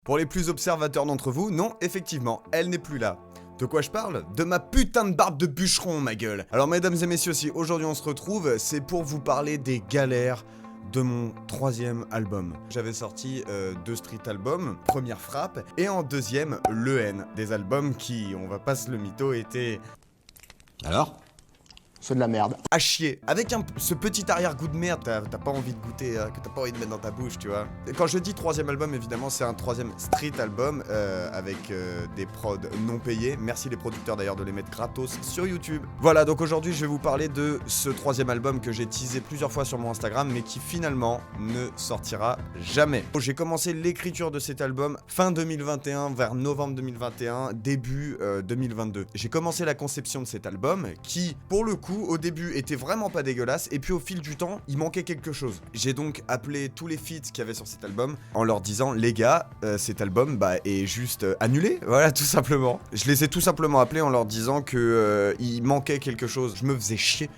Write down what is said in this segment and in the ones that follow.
Pour les plus observateurs d'entre vous, non, effectivement, elle n'est plus là. De quoi je parle? De ma putain de barbe de bûcheron, ma gueule. Alors mesdames et messieurs, si aujourd'hui on se retrouve, c'est pour vous parler des galères de mon troisième album. J'avais sorti deux street albums, Première Frappe, et en deuxième, Le N. Des albums qui, on va pas se le mytho, étaient... Alors? C'est de la merde. À chier. Avec ce petit arrière-goût de merde, t'as pas envie de goûter, que t'as pas envie de mettre dans ta bouche, tu vois. Et quand je dis troisième album, évidemment, c'est un troisième street album avec des prods non payés. Merci les producteurs d'ailleurs de les mettre gratos sur YouTube. Voilà, donc aujourd'hui, je vais vous parler de ce troisième album que j'ai teasé plusieurs fois sur mon Instagram, mais qui finalement ne sortira jamais. J'ai commencé l'écriture de cet album fin 2021, vers novembre 2021, début 2022. J'ai commencé la conception de cet album qui, pour le coup, au début était vraiment pas dégueulasse, et puis au fil du temps il manquait quelque chose. J'ai donc appelé tous les feats qu'il y avait sur cet album en leur disant les gars, cet album est juste annulé, voilà, tout simplement. Je les ai tout simplement appelés en leur disant que il manquait quelque chose. Je me faisais chier,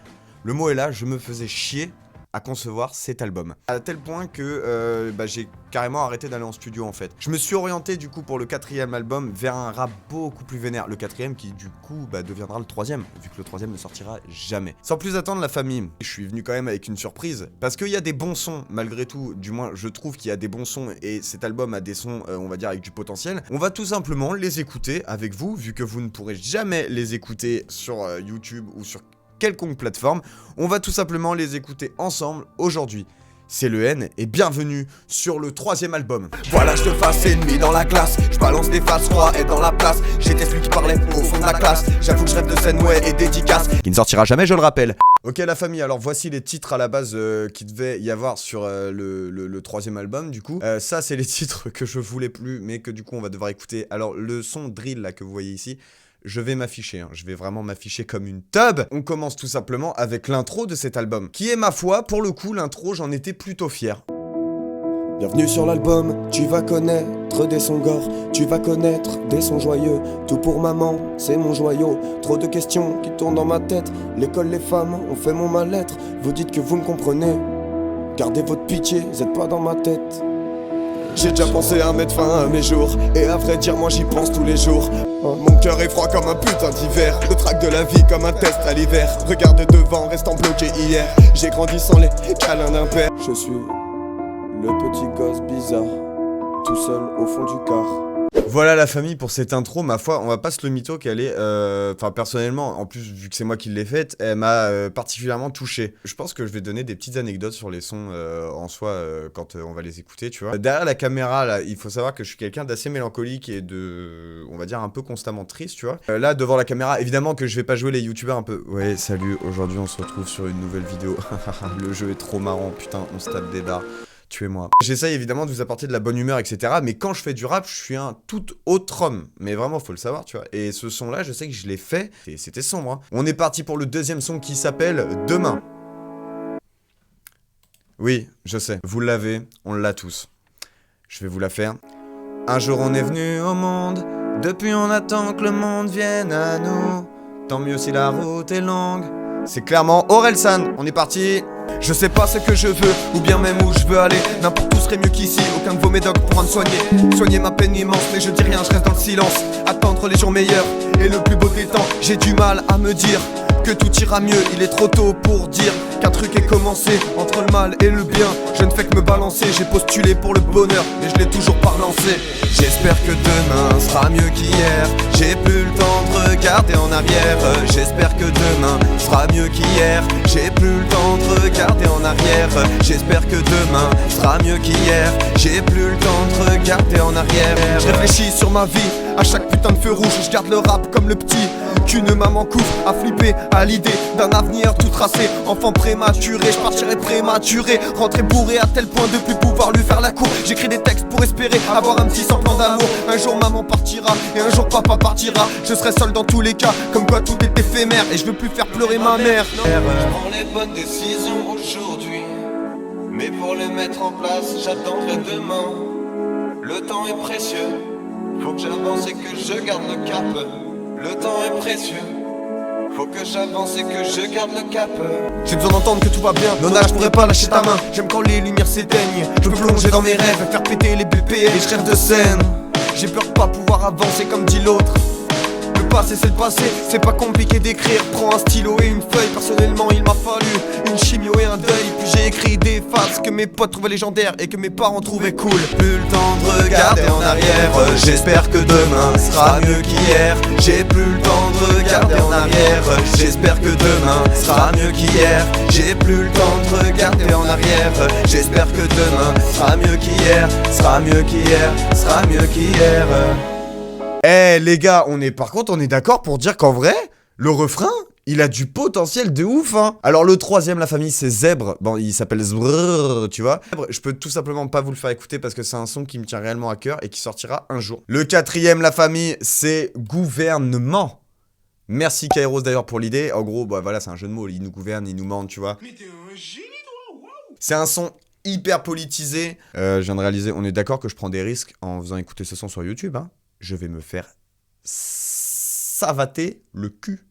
le mot est là, je me faisais chier à concevoir cet album. À tel point que j'ai carrément arrêté d'aller en studio en fait. Je me suis orienté du coup pour le quatrième album vers un rap beaucoup plus vénère. Le quatrième qui du coup deviendra le troisième, vu que le troisième ne sortira jamais. Sans plus attendre la famille, je suis venu quand même avec une surprise. Parce qu'il y a des bons sons malgré tout, du moins je trouve qu'il y a des bons sons et cet album a des sons on va dire avec du potentiel. On va tout simplement les écouter avec vous, vu que vous ne pourrez jamais les écouter sur YouTube ou sur quelconque plateforme, on va tout simplement les écouter ensemble aujourd'hui. C'est Le N et bienvenue sur le troisième album. Voilà, je te fasse ennemi dans la classe. Je balance des faces, roi est dans la place. J'étais celui qui parlait au fond de la classe. J'avoue que je rêve de scène, ouais, et dédicace. Qui ne sortira jamais, je le rappelle. Ok la famille, alors voici les titres à la base qui devait y avoir sur le troisième album du coup. Ça c'est les titres que je voulais plus mais que du coup on va devoir écouter. Alors le son drill là que vous voyez ici, je vais m'afficher, hein. Je vais vraiment m'afficher comme une tub. On commence tout simplement avec l'intro de cet album, qui est ma foi, pour le coup, l'intro, j'en étais plutôt fier. Bienvenue sur l'album, tu vas connaître des sons gore, tu vas connaître des sons joyeux. Tout pour maman, c'est mon joyau. Trop de questions qui tournent dans ma tête. L'école, les femmes ont fait mon mal-être. Vous dites que vous me comprenez. Gardez votre pitié, vous êtes pas dans ma tête. J'ai déjà pensé à mettre fin à mes jours. Et à vrai dire moi j'y pense tous les jours. Mon cœur est froid comme un putain d'hiver. Le trac de la vie comme un test à l'hiver. Regarde devant restant bloqué hier. J'ai grandi sans les câlins d'un père. Je suis le petit gosse bizarre, tout seul au fond du car. Voilà la famille pour cette intro, ma foi, on va pas se le mytho qu'elle est, personnellement, en plus vu que c'est moi qui l'ai faite, elle m'a particulièrement touché. Je pense que je vais donner des petites anecdotes sur les sons en soi quand on va les écouter, tu vois. Derrière la caméra, là, il faut savoir que je suis quelqu'un d'assez mélancolique et de, on va dire, un peu constamment triste, tu vois. Là, devant la caméra, évidemment que je vais pas jouer les youtubeurs un peu. Ouais, salut, aujourd'hui on se retrouve sur une nouvelle vidéo. Le jeu est trop marrant, putain, on se tape des barres. Tuez-moi. J'essaye évidemment de vous apporter de la bonne humeur, etc. Mais quand je fais du rap, je suis un tout autre homme. Mais vraiment, faut le savoir, tu vois. Et ce son-là, je sais que je l'ai fait, et c'était sombre. Hein. On est parti pour le deuxième son qui s'appelle Demain. Oui, je sais, vous l'avez, on l'a tous. Je vais vous la faire. Un jour on est venu au monde, depuis on attend que le monde vienne à nous. Tant mieux si la route est longue. C'est clairement Orelsan, on est parti. Je sais pas ce que je veux, ou bien même où je veux aller. N'importe où serait mieux qu'ici, aucun de vos médocs pourra me soigner. Soigner ma peine immense, mais je dis rien, je reste dans le silence. Attendre les jours meilleurs, et le plus beau des temps. J'ai du mal à me dire que tout ira mieux, il est trop tôt pour dire qu'un truc est commencé. Entre le mal et le bien, je ne fais que me balancer. J'ai postulé pour le bonheur, mais je l'ai toujours pas relancé. J'espère que demain sera mieux qu'hier. J'ai plus le temps de regarder en arrière. J'espère que demain sera mieux qu'hier. J'ai plus le temps de regarder en arrière. J'espère que demain sera mieux qu'hier. J'ai plus le temps de regarder en arrière. Je réfléchis sur ma vie, à chaque putain de feu rouge. Je garde le rap comme le petit qu'une maman couvre, à flipper à l'idée d'un avenir tout tracé. Enfant prématuré, je partirai prématuré. Rentrer bourré à tel point de plus pouvoir lui faire la cour. J'écris des textes pour espérer avoir un petit semblant d'amour. Un jour maman partira et un jour papa partira. Je serai seul dans tous les cas, comme quoi tout est éphémère. Et je veux plus faire pleurer ma mère. Je prends les bonnes décisions aujourd'hui, mais pour les mettre en place, j'attendrai demain. Le temps est précieux, faut que j'avance et que je garde le cap. Le temps est précieux, Faut que j'avance et que je garde le cap. J'ai besoin d'entendre que tout va bien. Nona, je pourrais pas lâcher ta main. J'aime quand les lumières s'éteignent. Je peux plonger dans mes rêves, faire péter les BPM. Et je rêve de scène. J'ai peur de pas pouvoir avancer comme dit l'autre. Le passé c'est le passé, c'est pas compliqué d'écrire. Prends un stylo et une feuille, personnellement il m'a fallu une chimio et un deuil. Puis j'ai écrit des phases que mes potes trouvaient légendaires et que mes parents trouvaient cool. Plus le temps de regarder en arrière, j'espère que demain sera mieux qu'hier. J'ai plus le temps de regarder en arrière, j'espère que demain sera mieux qu'hier. J'ai plus le temps de regarder en arrière, j'espère que demain sera mieux qu'hier. Sera mieux qu'hier, sera mieux qu'hier. Eh les gars, par contre on est d'accord pour dire qu'en vrai, le refrain, il a du potentiel de ouf hein. Alors le troisième, la famille, c'est Zèbre. Bon, il s'appelle Zbrrr, tu vois. Je peux tout simplement pas vous le faire écouter parce que c'est un son qui me tient réellement à cœur et qui sortira un jour. Le quatrième, la famille, c'est Gouvernement. Merci Kairos d'ailleurs pour l'idée. En gros, bah voilà, c'est un jeu de mots, il nous gouverne, il nous mente, tu vois. Mais t'es un génie toi, waouh. C'est un son hyper politisé. Je viens de réaliser, on est d'accord que je prends des risques en faisant écouter ce son sur YouTube, hein. Je vais me faire savater le cul.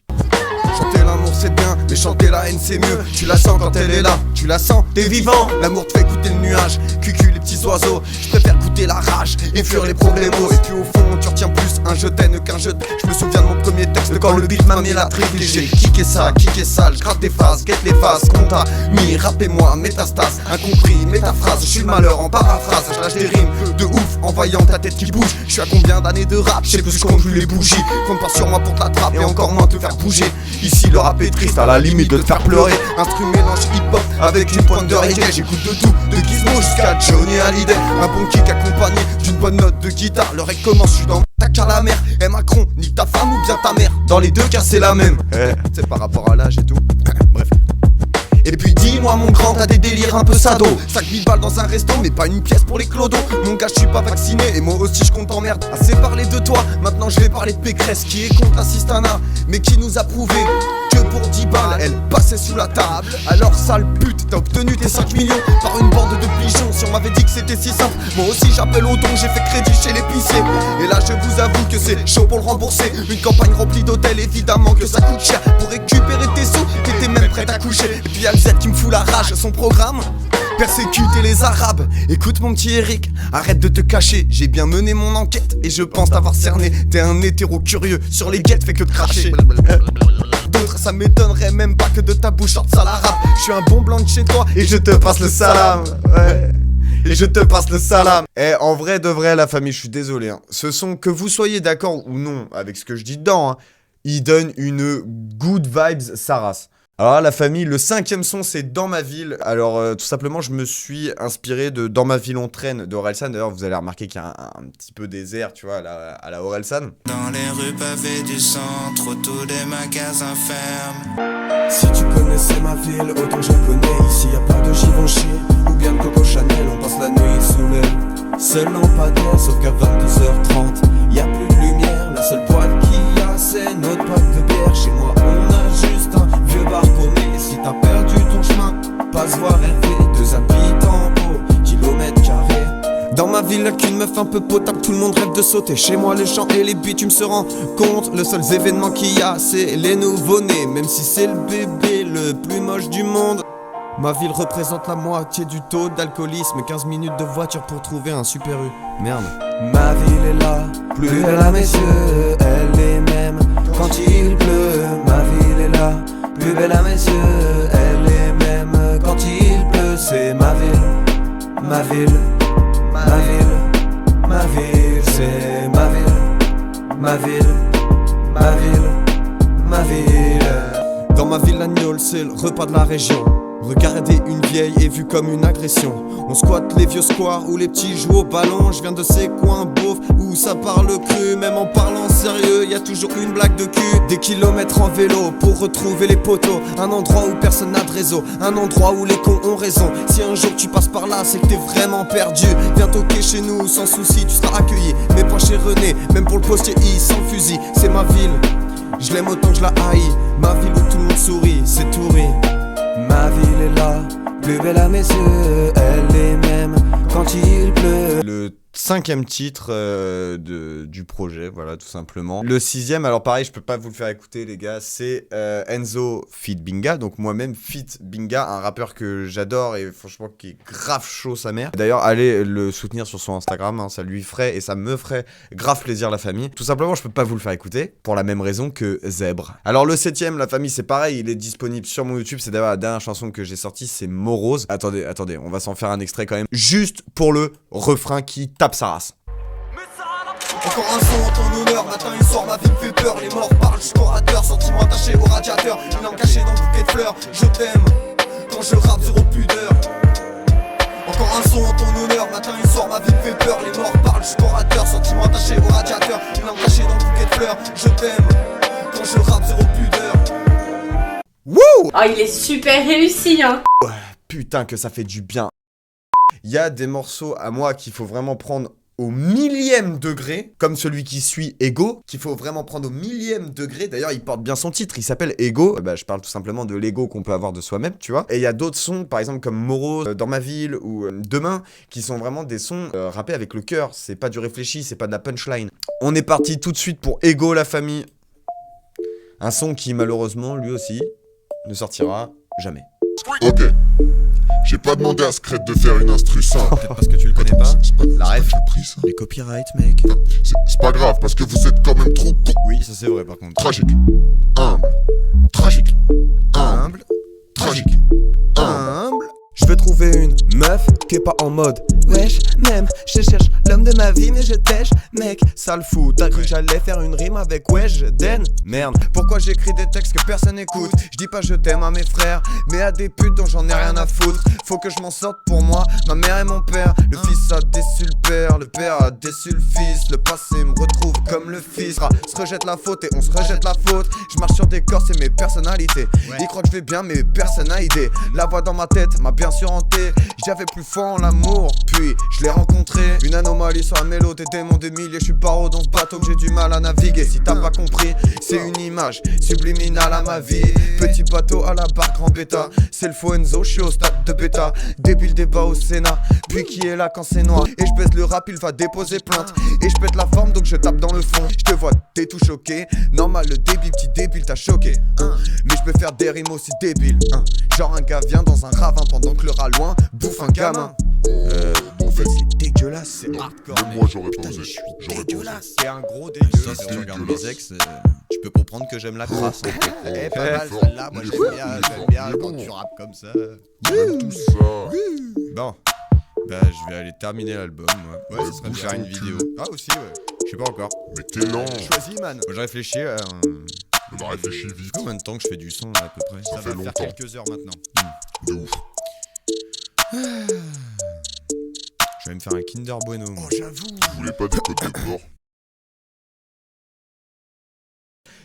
Chanter l'amour c'est bien, mais chanter la haine c'est mieux. Tu la sens quand elle est là, tu la sens, t'es vivant. L'amour te fait goûter le nuage, cucu les petits oiseaux. Je préfère goûter la rage et fuir les problèmes. Et puis au fond tu retiens plus un je t'aime qu'un je t'aime. Je me souviens de mon premier texte quand le beat m'a mis la trique. Et j'ai kické ça, kické sale, je gratte des phases, guette les phases. Compta, mi, rappez-moi, métastase, incompris, métaphrase. Je suis le malheur en paraphrase, je lâche des rimes de ouf en voyant ta tête qui bouge. Je suis à combien d'années de rap, je sais plus quand je les bougies. Compte pas sur moi pour te l'attraper et encore moins te faire bouger. Ici le rap est triste à la limite de te faire pleurer. Instru mélange hip-hop avec une pointe de reggae. J'écoute de tout, de Gizmo jusqu'à Johnny Hallyday. Un bon kick accompagné d'une bonne note de guitare. Le rec commence, je suis dans ta car la mer. Et Macron, nique ta femme ou bien ta mère. Dans les deux cas c'est la même. C'est par rapport à l'âge et tout. Bref. Et puis dis-moi mon grand, t'as des délires un peu sado. 5000 balles dans un resto, mais pas une pièce pour les clodos. Mon gars, je suis pas vacciné et moi aussi je compte en merde. Assez parlé de toi, maintenant je vais parler de Pécresse qui est contre Assistana, mais qui nous a prouvé que pour 10 balles, elle passait sous la table. Alors sale pute, t'as obtenu tes 5 millions par une bande de pigeons. Si on m'avait dit que c'était si simple, moi aussi j'appelle au don. J'ai fait crédit chez l'épicier et là je vous avoue que c'est chaud pour le rembourser. Une campagne remplie d'hôtels, évidemment que ça coûte cher. Pour récupérer tes sous, t'étais même prête à coucher. Et puis y'a le Z qui me fout la rage, son programme persécuter les arabes. Écoute mon petit Eric, arrête de te cacher. J'ai bien mené mon enquête et je pense t'avoir cerné. T'es un hétéro curieux, sur les guettes fait que de cracher. D'autres ça m'étonnerait même pas que de ta bouche sorte ça l'arabe. Je suis un bon blanc de chez toi et je te passe le salam. Ouais. Et je te passe le salam. Eh, en vrai de vrai, la famille, je suis désolé hein. Ce son, que vous soyez d'accord ou non avec ce que je dis dedans hein, il donne une good vibes sa race. Alors là, la famille, le cinquième son, c'est Dans ma ville. Alors tout simplement, je me suis inspiré de Dans ma ville on traîne de Orelsan. D'ailleurs, vous allez remarquer qu'il y a un petit peu des airs, tu vois, à la Orelsan. Dans les rues pavées du centre, tous les magasins ferment. Si tu connaissais ma ville, autant que je connais. Ici y'a pas de Givenchy ou bien de Coco Chanel. On passe la nuit sous l'aile, seul lampadaire. Sauf qu'à 22h30, y'a plus de lumière. La seule boîte qu'il y a, c'est notre boîte de bière. Chez moi, on a juste un vieux bar paumé. Si t'as perdu ton chemin, passe voir RV. 2 habitants au kilomètre carré. Dans ma ville, y'a qu'une meuf un peu potable, tout le monde rêve de sauter. Chez moi, les champs et les bitumes se rend compte. Le seul événement qu'il y a, c'est les nouveau-nés. Même si c'est le bébé le plus moche du monde. Ma ville représente la moitié du taux d'alcoolisme. 15 minutes de voiture pour trouver un Super U. Merde. Ma ville est là, plus belle à mes yeux. Elle est même quand il pleut. Ma ville est là, plus belle à mes yeux. Elle est même quand il pleut. C'est ma ville, ma ville. Ma ville, ma ville, c'est ma ville, ma ville, ma ville, ma ville. Dans ma ville, l'agneau, c'est le repas de la région. Regarder une vieille est vu comme une agression. On squatte les vieux squares où les petits jouent au ballon. Je viens de ces coins beaufs où ça parle cru. Même en parlant sérieux, y a toujours une blague de cul. Des kilomètres en vélo pour retrouver les poteaux. Un endroit où personne n'a de réseau. Un endroit où les cons ont raison. Si un jour tu passes par là, c'est que t'es vraiment perdu. Viens toquer chez nous, sans souci, tu seras accueilli. Mais pas chez René, même pour le postier I, sans fusil. C'est ma ville, je l'aime autant que je la haïs. Ma ville où tout le monde sourit, c'est Toury. Ma ville est là, plus belle à mes yeux. Elle est même quand il pleut. Le 5e titre du projet, voilà, tout simplement. Le 6e, alors pareil, je peux pas vous le faire écouter, les gars, c'est Enzo feat. Binga, donc moi-même feat. Binga, un rappeur que j'adore et franchement qui est grave chaud sa mère. D'ailleurs, allez le soutenir sur son Instagram, hein, ça lui ferait et ça me ferait grave plaisir, la famille. Tout simplement, je peux pas vous le faire écouter, pour la même raison que Zèbre. Alors le 7e, la famille, c'est pareil, il est disponible sur mon YouTube, c'est d'ailleurs la dernière chanson que j'ai sortie, c'est Morose. Attendez, on va s'en faire un extrait quand même, juste pour le refrain qui tape sa race. Encore un son en ton honneur, matin et soir ma vie me fait peur. Les morts parlent jusqu'au rateur, sentiments attachés au radiateur. Une langue cachée dans le bouquet de fleurs, je t'aime. Quand je rappe zéro pudeur. Encore un son en ton honneur, matin et soir ma vie me fait peur. Les morts parlent jusqu'au rateur, sentiments attachés au radiateur. Une langue cachée dans le bouquet de fleurs, je t'aime. Quand je rappe zéro pudeur. Wouh! Oh, il est super réussi, hein. Putain que ça fait du bien. Il y a des morceaux à moi qu'il faut vraiment prendre au millième degré, comme celui qui suit Ego, qu'il faut vraiment prendre au millième degré. D'ailleurs, il porte bien son titre, il s'appelle Ego. Je parle tout simplement de l'ego qu'on peut avoir de soi-même, tu vois. Et il y a d'autres sons, par exemple comme Morose, Dans ma ville ou Demain, qui sont vraiment des sons rappés avec le cœur. C'est pas du réfléchi, c'est pas de la punchline. On est parti tout de suite pour Ego, la famille. Un son qui, malheureusement, lui aussi, ne sortira jamais. Ok. J'ai pas demandé à Scred de faire une instru simple. Peut-être parce que tu le connais pas. La ref. Les copyrights, mec. C'est pas grave parce que vous êtes quand même trop Oui, ça c'est vrai par contre. tragique. Humble. Tragique. Humble. Tragique. Humble. Je veux trouver une meuf qui est pas en mode wesh, même, je cherche l'homme de ma vie mais je tèche. Mec, ça le fout, t'as cru que j'allais faire une rime avec wesh, den. Merde, pourquoi j'écris des textes que personne écoute? Je dis pas je t'aime à mes frères, mais à des putes dont j'en ai rien à foutre. Faut que je m'en sorte pour moi, ma mère et mon père. Le fils a déçu le père a déçu le fils. Le passé me retrouve comme le fils. Se rejette la faute et on se rejette la faute. Je marche sur des corps, c'est mes personnalités. Ils croient que je vais bien mais personne n'a idée. La voix dans ma tête m'a bien sûr hanté. J'avais plus foi en l'amour, puis je l'ai rencontré. Une anomalie sur la mélo, des démons des milliers. Je suis paro dans ce bateau que j'ai du mal à naviguer. Si t'as pas compris, c'est une image subliminale à ma vie. Petit bateau à la barre grand bêta. C'est le faux Enzo, je suis au stade de bêta. Débile débat au Sénat, puis qui est là quand c'est noir. Et je baisse le rap, il va déposer plainte. Et je pète la forme donc je tape dans le fond. Je te vois, t'es tout choqué. Normal le débit, petit débile, t'as choqué. Mais je peux faire des rimes aussi débiles. Genre un gars vient dans un ravin pendant que le rat loin bouffe un gamin. En fait c'est dégueulasse, c'est hardcore. Même moi j'aurais pas Putain, osé. je suis J'aurais pas dégueulasse. C'est un gros dégueu. Ça, Si c'est tu regardes dégueulasse. mes ex, tu peux comprendre que j'aime la crasse. Eh, pas mal celle-là, moi j'aime bien quand tu rappes comme ça. Tout ça. Bon, je vais aller terminer l'album, moi. Ouais, ce serait de faire une vidéo. Ah aussi, ouais. Je sais pas encore. Mais t'es lent. Choisis, man. Moi, je réfléchis à On a réfléchi vite. combien de temps que je fais du son, là, à peu près. Ça fait va faire longtemps. quelques heures maintenant. De ouf. Je vais me faire un Kinder Bueno, moi. Vous voulez pas des côtés de mort?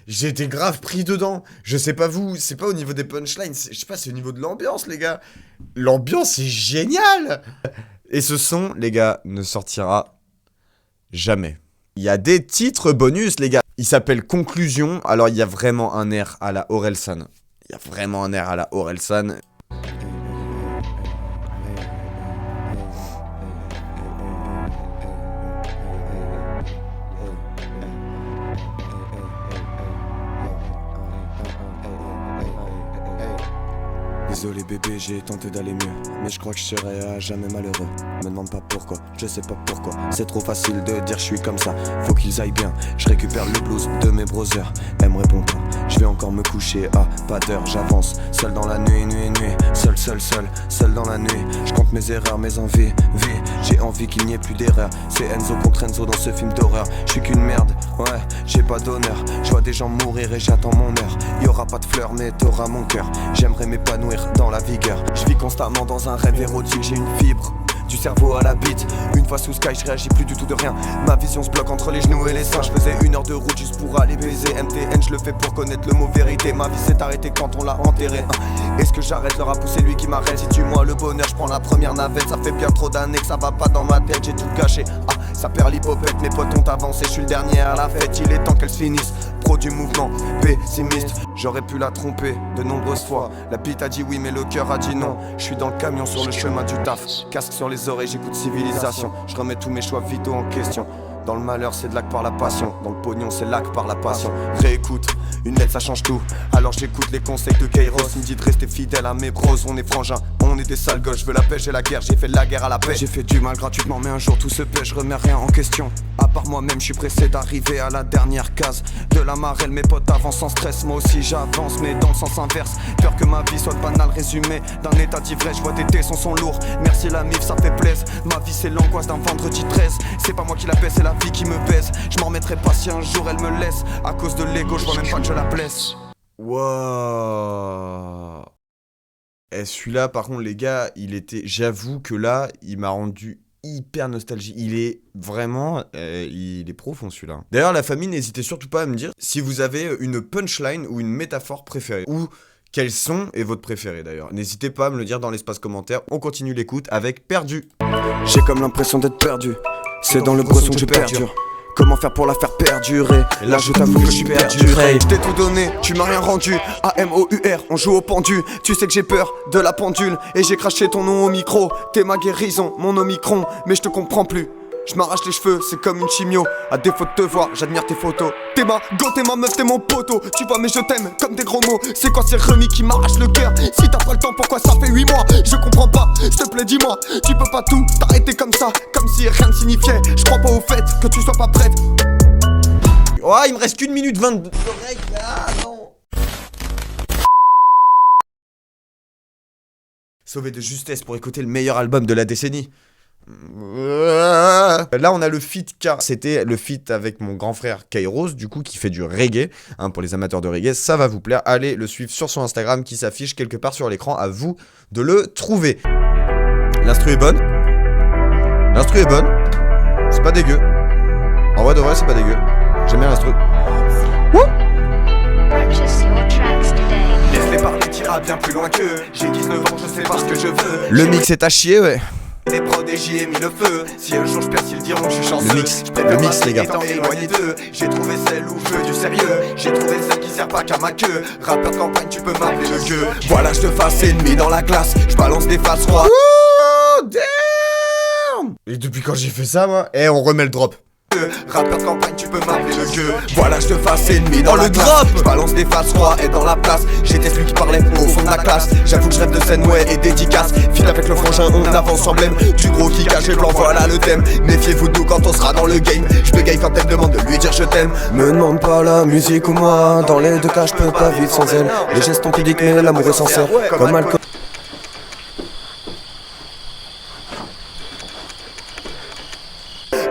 J'étais grave pris dedans. Je sais pas vous, c'est pas au niveau des punchlines, je sais pas, c'est au niveau de l'ambiance, les gars. L'ambiance est géniale. Et ce son, les gars, ne sortira jamais. Il y a des titres bonus, les gars. Il s'appelle Conclusion. Alors, il y a vraiment un air à la Orelsan. Il y a vraiment un air à la Orelsan. Désolé bébé, j'ai tenté d'aller mieux, mais je crois que je serai à jamais malheureux. Me demande pas pourquoi, je sais pas pourquoi. C'est trop facile de dire je suis comme ça. Faut qu'ils aillent bien, je récupère le blues de mes brothers. Elle me répond pas, je vais encore me coucher. Ah, pas d'heure, j'avance, seul dans la nuit, nuit. Seul dans la nuit. Je compte mes erreurs, mes envies, vie. J'ai envie qu'il n'y ait plus d'erreur. C'est Enzo contre Enzo dans ce film d'horreur. Je suis qu'une merde, ouais, j'ai pas d'honneur. Je vois des gens mourir et j'attends mon heure. Y aura pas de fleurs mais t'auras mon cœur. J'aimerais m'épanouir dans la vigueur. Je vis constamment dans un rêve érotique. J'ai une fibre, du cerveau à la bite. Une fois sous sky, je réagis plus du tout de rien. Ma vision se bloque entre les genoux et les seins. Je faisais 1 heure de route juste pour aller baiser. MTN, je le fais pour connaître le mot vérité. Ma vie s'est arrêtée quand on l'a enterré. Est-ce que j'arrête le rap ou c'est lui qui m'arrête? Si tu moi le bonheur, je prends la première navette. Ça fait bien trop d'années que ça va pas dans ma tête. J'ai tout gâché, ça perd l'hypopète. Mes potes ont avancé, je suis le dernier à la fête. Il est temps qu'elle se finisse, pro du mouvement pessimiste. J'aurais pu la tromper de nombreuses fois. La bite a dit oui mais le cœur a dit non. Je suis dans le camion sur le chemin du taf. Casque sur les oreilles, j'écoute civilisation. Je remets tous mes choix vitaux en question. Dans le malheur c'est de l'acte par la passion. Dans le pognon c'est l'acte par la passion. Réécoute, une lettre ça change tout. Alors j'écoute les conseils de Kairos. Il me dit de rester fidèle à mes bros. On est frangins, on est des sales gosses. Je veux la paix, j'ai la guerre, j'ai fait la guerre à la paix. J'ai fait du mal gratuitement mais un jour tout se paie. Je remets rien en question. À part moi-même je suis pressé d'arriver à la dernière case de la marelle. Mes potes avancent sans stress, moi aussi j'avance mais dans le sens inverse. Peur que ma vie soit banale résumé d'un état d'ivresse. Je vois tes sons sont lourds, merci la mif ça fait plaisir. Ma vie c'est l'angoisse d'un vendredi 13. C'est pas moi qui la paie, c'est la vie qui me baise. Je m'en remettrai pas si un jour elle me laisse. À cause de l'ego, je vois même pas que je la blesse. Wow. Et celui-là, par contre, les gars, j'avoue que là, il m'a rendu hyper nostalgique. Il est vraiment... il est profond, celui-là. D'ailleurs, la famille, n'hésitez surtout pas à me dire si vous avez une punchline ou une métaphore préférée. Ou quel son est votre préféré, d'ailleurs. N'hésitez pas à me le dire dans l'espace commentaire. On continue l'écoute avec Perdu. J'ai comme l'impression d'être perdu. C'est dans le bresson que je perdure. Comment faire pour la faire perdurer? Et là je t'avoue que je suis perdu. Je t'ai tout donné, tu m'as rien rendu. A-M-O-U-R, on joue au pendu. Tu sais que j'ai peur de la pendule. Et j'ai craché ton nom au micro. T'es ma guérison, mon Omicron. Mais je te comprends plus. Je m'arrache les cheveux, c'est comme une chimio. À défaut de te voir, j'admire tes photos. T'es ma go, t'es ma meuf, t'es mon poteau. Tu vois mais je t'aime comme des gros mots. C'est quoi ces remis qui m'arrachent le cœur? Si t'as pas le temps, pourquoi ça fait 8 mois? Je comprends pas, s'il te plaît dis-moi. Tu peux pas tout t'arrêter comme ça, comme si rien ne signifiait. Je crois pas au fait que tu sois pas prête. Oh, il me reste qu'une minute 22. Ah non. Sauvé de justesse pour écouter le meilleur album de la décennie. Là on a le feat K. C'était le feat avec mon grand frère Kairos, du coup qui fait du reggae, hein, pour les amateurs de reggae, ça va vous plaire. Allez le suivre sur son Instagram qui s'affiche quelque part sur l'écran, à vous de le trouver. L'instru est bonne. L'instru est bonne. C'est pas dégueu. En vrai de vrai c'est pas dégueu. J'aime bien l'instru. Laisse-les parler, t'ira bien plus loin qu'eux. J'ai 19 ans, je sais pas ce que je veux. Le mix est à chier, ouais. Les prods et j'y ai mis le feu. Si un jour je perce, ils diront que je suis chanceux. Le mix les gars. Éloigné d'eux. J'ai trouvé celle où je veux du sérieux. J'ai trouvé celle qui sert pas qu'à ma queue. Rappeur de campagne, tu peux m'appeler le gueux. Voilà, je te fasse ennemi dans la classe. Je balance des faces rois. Oh damn. Et depuis quand j'ai fait ça moi? Eh on remet le drop. Rappeur de campagne, tu peux m'appeler le gueux. Voilà, je te fasse ennemi dans la classe. Je balance des faces rois et dans la place. J'étais celui qui parlait au fond de la classe. J'avoue que je rêve de scène, ouais, et dédicace. File avec le frangin, on avance emblème. Du gros qui cache blanc, voilà le thème. Méfiez-vous de nous quand on sera dans le game. Je bégaye quand elle demande de lui dire je t'aime. Me demande pas la musique ou moi. Dans les deux cas, je peux pas vivre sans elle. Les gestes ont pudiques, mais l'amour est sincère. Comme alcool.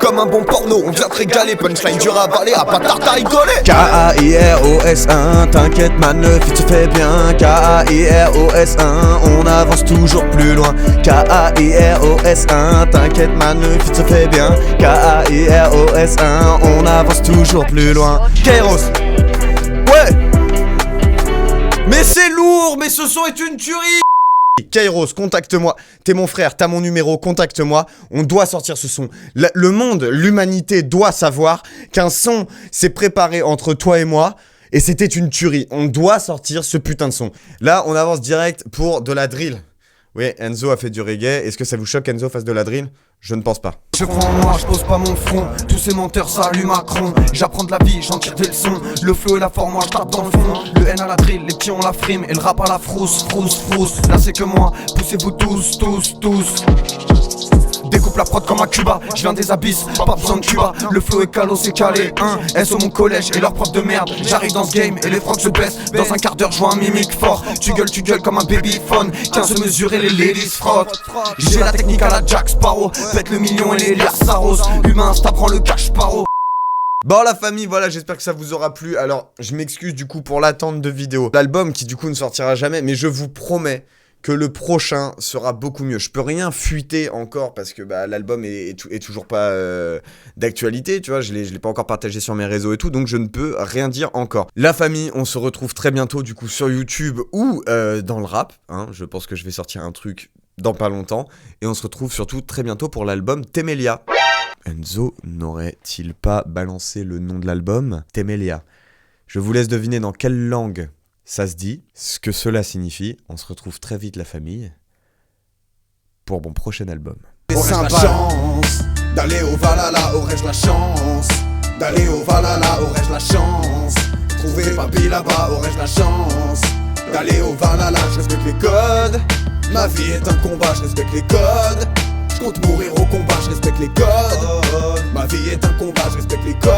Comme un bon porno, on vient te régaler. Punchline dur à avaler, à pas tard t'as rigolé. K-A-I-R-O-S-1, t'inquiète ma neuf, il te fait bien. K-A-I-R-O-S-1, on avance toujours plus loin. K-A-I-R-O-S-1, t'inquiète ma neuf, il te fait bien. K-A-I-R-O-S-1, on avance toujours plus loin. Kairos, ouais. Mais c'est lourd, mais ce son est une tuerie. Kairos, contacte-moi, t'es mon frère, t'as mon numéro, contacte-moi, on doit sortir ce son. Le monde, l'humanité doit savoir qu'un son s'est préparé entre toi et moi, et c'était une tuerie. On doit sortir ce putain de son. Là, on avance direct pour de la drill. Oui, Enzo a fait du reggae, est-ce que ça vous choque qu'Enzo fasse de la drill? Je ne pense pas. Je crois en moi, je pose pas mon front. Tous ces menteurs saluent Macron. J'apprends de la vie, j'en tire des leçons. Le flow et la forme, moi je tape dans le fond. Le N à la drill, les petits ont la frime. Et le rap à la frousse, frousse, frousse. Là c'est que moi, poussez-vous tous, tous, tous. Découpe la prod comme à Cuba, je viens des abysses, pas besoin de Cuba. Le flow est calo, c'est calé, elles sont mon collège et leur prof de merde. J'arrive dans ce game et les frocs se baissent. Dans un quart d'heure, je vois un mimique fort. Tu gueules comme un babyphone. 15 mesures et les ladies frottent. J'ai la technique à la Jack Sparrow. Pète le million et les liasses s'arrosent. Humain, ça prend le cash paro. Bon la famille, voilà, j'espère que ça vous aura plu. Alors, je m'excuse du coup pour l'attente de vidéo. L'album qui du coup ne sortira jamais, mais je vous promets que le prochain sera beaucoup mieux. Je peux rien fuiter encore parce que bah, l'album est toujours pas d'actualité, tu vois, je l'ai pas encore partagé sur mes réseaux et tout, donc je ne peux rien dire encore. La famille, on se retrouve très bientôt du coup sur YouTube ou dans le rap, hein. Je pense que je vais sortir un truc dans pas longtemps, et on se retrouve surtout très bientôt pour l'album Temelia. Enzo n'aurait-il pas balancé le nom de l'album? Temelia. Je vous laisse deviner dans quelle langue Ça se dit. Ce que cela signifie, on se retrouve très vite la famille pour mon prochain album. Aurais-je la chance d'aller au Valhalla, aurais-je la chance d'aller au Valhalla, aurais-je la chance trouver papy là-bas, aurais-je la chance d'aller au Valhalla. Je respecte les codes, ma vie est un combat, je respecte les codes. Je compte mourir au combat, je respecte les codes. Ma vie est un combat, je respecte les codes.